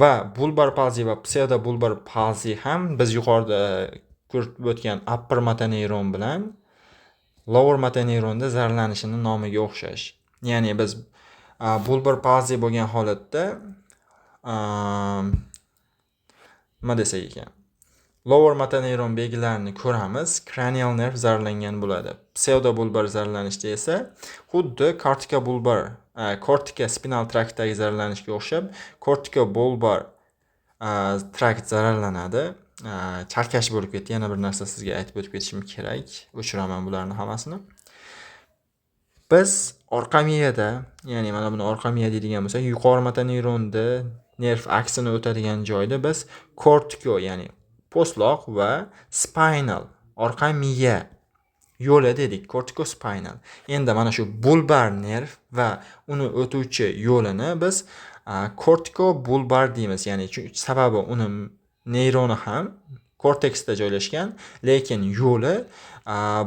Va bulbar palsy va pseudo bulbar palsy ham biz yuqorida ko'rib o'tgan upper motoneyron bilan lower motoneyronda zararlanishini nomiga o'xshash. Ya'ni biz bulbar palsy bo'lgan holatda nima desak ekan, lower motoneyron belgilarini ko'ramiz, cranial nerv zararlangan bo'ladi. Pseudo bulbar zararlanishda esa xuddi cortico bulbar, cortico spinal traktdagi zararlanishga o'xshab, cortico bulbar trakt zararlanadi. Charkash bo'lib ketdi. Yana bir narsa sizga aytib o'tib ketishim kerak. O'chiraman bularni hammasini. Biz orqa miyada, ya'ni mana buni orqa miya deydigan bo'lsak, yuqori motoneyronda nerv aksini o'tadigan joyda biz cortico, ya'ni postloq va spinal, orqa miya yo'li dedik, corticospinal. Endi mana shu bulbar nerv va uni o'tuvchi yo'lini biz cortico bulbar deymiz. Ya'ni sababi uni neyroni ham korteksda joylashgan, lekin yo'li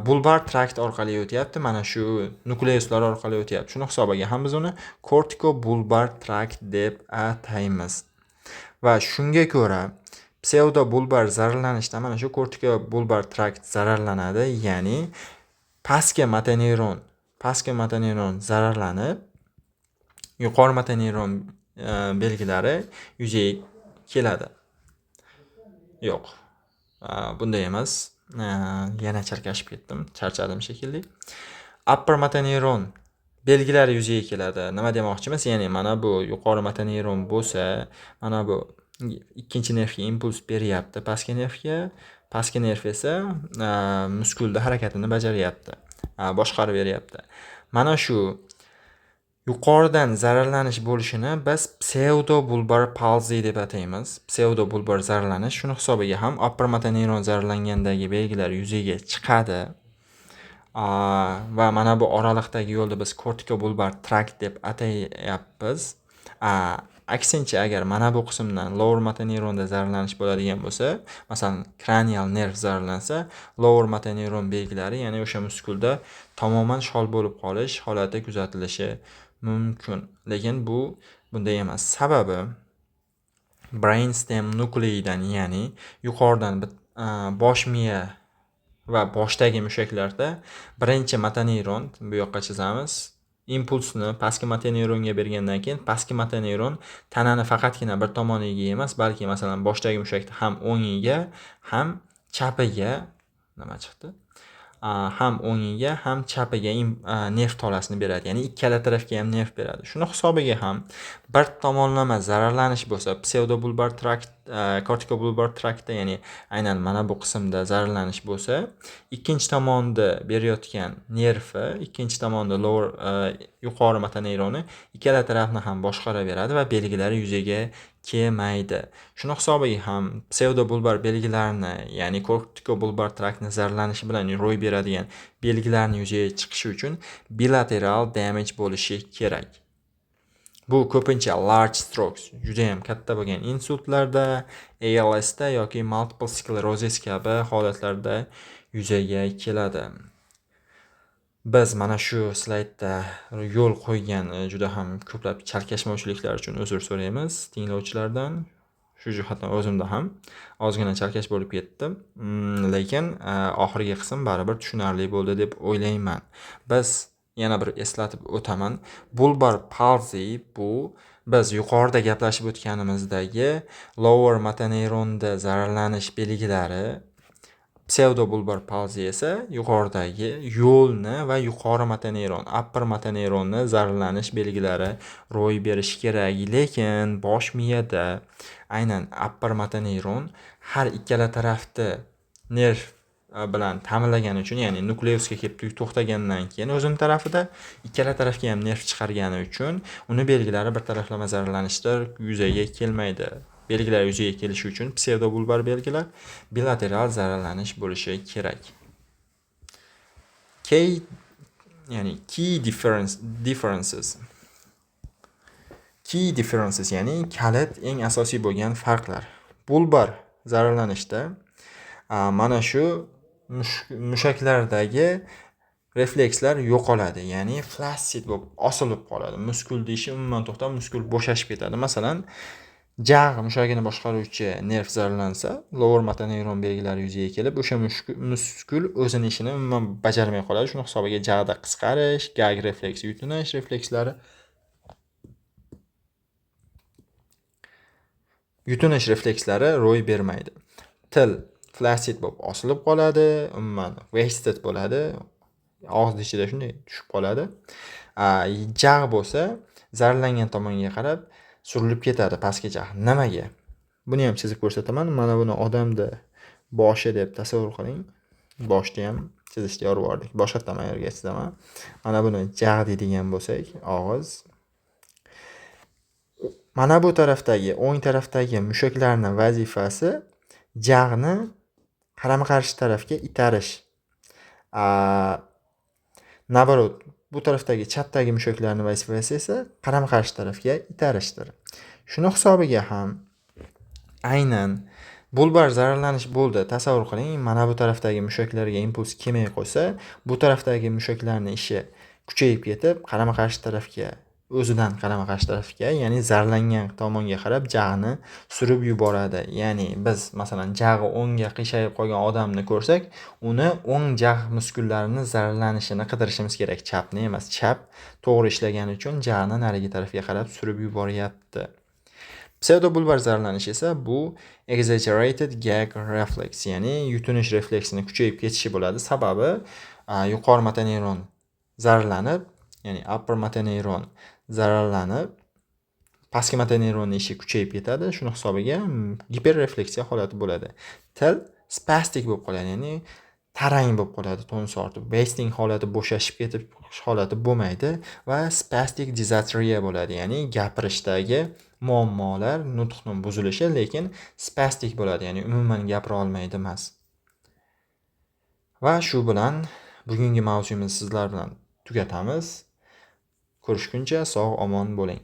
bulbar trakt orqali o'tyapti, mana shu nukleuslar orqali o'tyapti. Shuni hisobiga ham biz uni cortico bulbar trakt deb ataymiz. Va shunga ko'ra pseudo bulbar zararlanishda mana shu cortico bulbar trakt zararlanadi, ya'ni pastki motoneyron zararlanib, yuqori motoneyron belgilari yuzaga keladi. Yo'q. Bunday emas. Yana charkashib ketdim, charchadim shekilli. Upper motoneyron belgilari yuzaga keladi. Nima demoqchimiz? Ya'ni mana bu yuqori motoneyron bo'lsa, mana bu ikkinchi nervga impuls beryapti, pastki nervga. Pastki nerv esa muskulda harakatini bajaryapti, boshqarib beryapti. Mana shu yuqoridan zararlanish bo'lishini biz pseudo bulbar palsy deb ataymiz. Pseudo bulbar zararlanish, shuni hisobiga ham upper motoneyron zararlangandagi belgilar yuzaga chiqadi. Va mana bu oraliqdagi yo'lni biz cortico bulbar trakt deb atayapmiz. Aksincha, agar mana bu qismdan lower motoneyronda zararlanish bo'ladigan bo'lsa, masalan, cranial nerv zararlansa, lower motoneyron belgilari, ya'ni o'sha muskulda tamoman shol bo'lib qolish holati kuzatilishi mumkin. Lekin bu bunday emas. Sababi brainstem nucleidan, ya'ni yuqoridan bosh miya va boshdagi mushaklarda birinchi motoneyron, bu yoqqa chizamiz, impulsni pastki motoneyronga bergandan keyin pastki motoneyron tanani faqatgina bir tomoniga emas, balki masalan boshdagi mushakda ham o'ngiga ham chapiga nima chiqdi? Ham o'ngiga ham chapiga nerv tolasini beradi. Ya'ni ikkala tarafga ham nerv beradi. Shuni hisobiga ham bir tomonlama zararlanish bo'lsa, pseudobulbar trakt, kortikobulbar traktda, ya'ni aynan mana bu qismda zararlanish bo'lsa, ikkinchi tomonda berayotgan nervi, ikkinchi tomonda yuqori motoneyroni ikkala tarafni ham boshqaraveradi va belgilari yuzaga kelmaydi. Shuni hisobiga ham pseudobulbar belgilarini, ya'ni kortikobulbar traktni zararlanishi bilan ro'y beradigan belgilarni yuzaga chiqishi uchun bilateral damage bo'lishi kerak. Bu ko'pincha large strokes, juda ham katta bo'lgan insultlarda, ALSda yoki multiple sclerosis kabi holatlarda yuzaga keladi. Biz mana shu slaydda yo'l qo'ygan juda ham ko'plab chalkashmovchiliklar uchun uzr so'raymiz tinglovchilardan. Shu jihatdan o'zimda ham ozgina chalkash bo'lib ketdi. Lekin oxirgi qism baribir tushunarli bo'ldi deb o'ylayman. Biz yana bir eslatib o'taman. Bulbar palsy bu biz yuqorida gaplashib o'tganimizdagi lower motoneyronda zararlanish belgilari, pseudobulbar palsy esa yuqoridagi yo'lni va yuqori motoneyron, upper motoneyronni zararlanish belgilari ro'y berishi kerak. Lekin bosh miyada aynan upper motoneyron har ikkala tarafda nerv bilan ta'minlagani uchun, ya'ni nukleusga kelib to'xtagandan keyin o'zini tarafida ikkala tarafga ham nerv chiqargani uchun uni belgilari bir taraflama zararlanishda yuzaga kelmaydi. Belgilar yuzaga kelishi uchun pseudobulbar belgilar bilateral zararlanish bo'lishi kerak. Ya'ni key differences, ya'ni kalit, eng asosiy bo'lgan farqlar. Bulbar zararlanishda mana shu mushaklardagi reflekslar yo'qoladi, ya'ni flaccid bo'lib osilib qoladi. Muskulni ishi umuman to'xtab, muskul bo'shashib ketadi. Masalan, jag' mushagini boshqaruvchi nerv zararlansa, lower motoneyron belgilari yuzaga kelib, o'sha muskul o'zini ishini umuman bajarmay qoladi. Shuni hisobiga jag'da qisqarish, gag refleksi, yutinish reflekslari ro'y bermaydi. Til flaccid bo'lib osilib qoladi, umuman wasted bo'ladi. Og'iz ichida shunday tushib qoladi. Jag' bo'lsa, zararlangan tomonga qarab surilib ketadi pastga jag'. Nimaga? Buni ham chizib ko'rsataman. Mana buni odamda boshi deb tasavvur qiling. Boshni ham chizishga yubordik. Boshqa tamayyorga chizaman. Mana buni jag' deydigan bo'lsak, og'iz. Mana bu tarafdagi, o'ng tarafdagi mushaklarning vazifasi jag'ni qarama-qarshi tarafga itarish. Navarot, bu tarafdagi chapdagi mushaklarning vazifasi esa qarama-qarshi tarafga itarishdir. Shuni hisobiga ham aynan bulbar zararlanish bo'ldi. Tasavvur qiling, mana bu tarafdagi mushaklarga impuls kelmay qo'ysa, bu tarafdagi mushaklarning ishi kuchayib ketib, qarama-qarshi tarafga, ya'ni zararlangan tomonga qarab jag'ni surib yuboradi. Ya'ni biz masalan jag'i o'ngga qiyshayib qolgan odamni ko'rsak, uni o'ng jag' muskullarini zararlanishini qidirishimiz kerak, chapni emas. Chap to'g'ri ishlagani uchun jag'ni narigi tarafga qarab surib yuboryapti. Pseudobulbar zararlanish esa bu exaggerated gag reflex, ya'ni yutinish refleksini kuchayib ketishi bo'ladi. Sababi yuqori motoneyron zararlanib, ya'ni upper motoneyron zararlanib, pastki motoneyronning ishi kuchayib ketadi. Shuni hisobiga giperrefleksiya holati bo'ladi. Til spastik bo'lib qoladi, ya'ni tarang bo'lib qoladi, tonus ortib. Wasting holati, bo'shashib ketib holati bo'lmaydi va spastic dysarthria bo'ladi, ya'ni gapirishdagi muammolar, nutqning buzilishi, lekin spastik bo'ladi, ya'ni umuman gapira olmaydi emas. Va shu bilan bugungi mavzuimizni sizlar bilan tugatamiz. Ko'rishguncha sog' omon bo'ling.